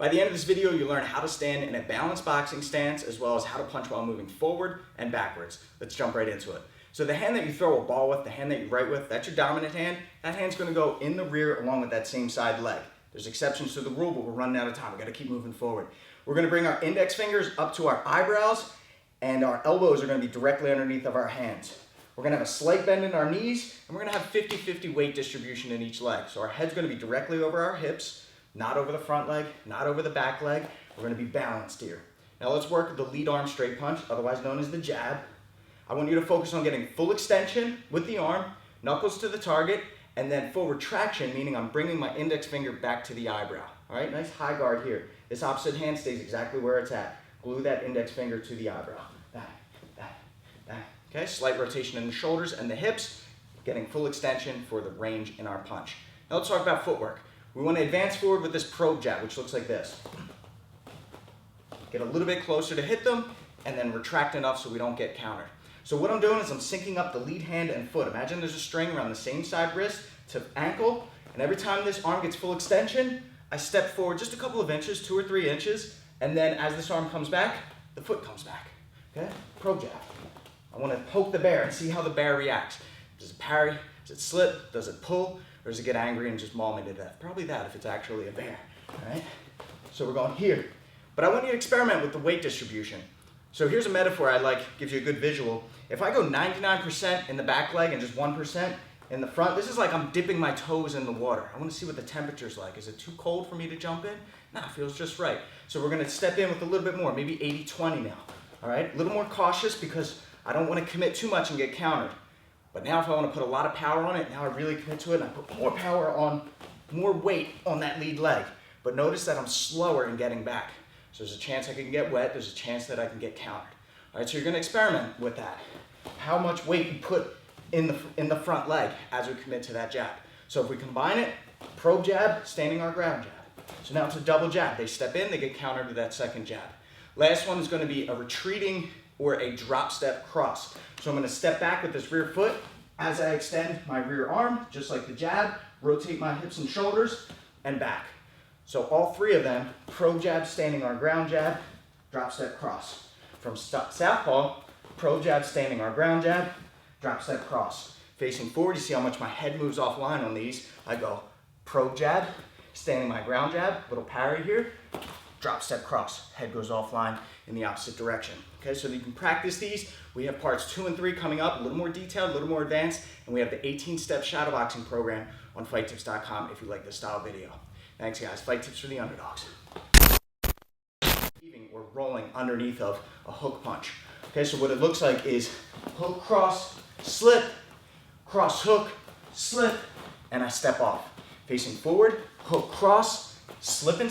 By the end of this video, you'll learn how to stand in a balanced boxing stance, as well as how to punch while moving forward and backwards. Let's jump right into it. So the hand that you throw a ball with, the hand that you right with, that's your dominant hand. That hand's gonna go in the rear along with that same side leg. There's exceptions to the rule, but we're running out of time. We gotta keep moving forward. We're gonna bring our index fingers up to our eyebrows, and our elbows are gonna be directly underneath of our hands. We're gonna have a slight bend in our knees, and we're gonna have 50-50 weight distribution in each leg. So our head's gonna be directly over our hips, not over the front leg, not over the back leg. We're gonna be balanced here. Now let's work the lead arm straight punch, otherwise known as the jab. I want you to focus on getting full extension with the arm, knuckles to the target, and then full retraction, meaning I'm bringing my index finger back to the eyebrow. All right, nice high guard here. This opposite hand stays exactly where it's at. Glue that index finger to the eyebrow. Bang, bang, bang. Okay, slight rotation in the shoulders and the hips, getting full extension for the range in our punch. Now let's talk about footwork. We want to advance forward with this probe jab, which looks like this. Get a little bit closer to hit them, and then retract enough so we don't get countered. So what I'm doing is I'm syncing up the lead hand and foot. Imagine there's a string around the same side wrist to ankle, and every time this arm gets full extension, I step forward just a couple of inches, 2 or 3 inches, and then as this arm comes back, the foot comes back. Okay? Probe jab. I want to poke the bear and see how the bear reacts. Does it parry? Does it slip? Does it pull? Or does it get angry and just maul me to death? Probably that if it's actually a bear. All right? So we're going here. But I want you to experiment with the weight distribution. So here's a metaphor I like, gives you a good visual. If I go 99% in the back leg and just 1% in the front, this is like I'm dipping my toes in the water. I want to see what the temperature's like. Is it too cold for me to jump in? Nah, it feels just right. So we're going to step in with a little bit more, maybe 80-20 now. All right? A little more cautious because I don't want to commit too much and get countered. But now if I want to put a lot of power on it, now I really commit to it and I put more power on, more weight on that lead leg. But notice that I'm slower in getting back. So there's a chance I can get wet, there's a chance that I can get countered. All right, so you're gonna experiment with that. How much weight you put in the front leg as we commit to that jab. So if we combine it, probe jab, standing our ground jab. So now it's a double jab. They step in, they get countered with that second jab. Last one is gonna be a retreating or a drop step cross. So I'm gonna step back with this rear foot as I extend my rear arm, just like the jab, rotate my hips and shoulders, and back. So all 3 of them, probe jab, standing our ground jab, drop step cross. From southpaw, probe jab, standing our ground jab, drop step cross. Facing forward, you see how much my head moves offline on these. I go probe jab, standing my ground jab, little parry here, drop step cross. Head goes offline in the opposite direction. Okay, so you can practice these. We have parts 2 and 3 coming up, a little more detailed, a little more advanced, and we have the 18-step shadowboxing program on fighttips.com if you like this style video. Thanks guys, fight tips for the underdogs. We're rolling underneath of a hook punch. Okay, so what it looks like is hook, cross, slip, cross, hook, slip, and I step off. Facing forward, hook, cross, slip and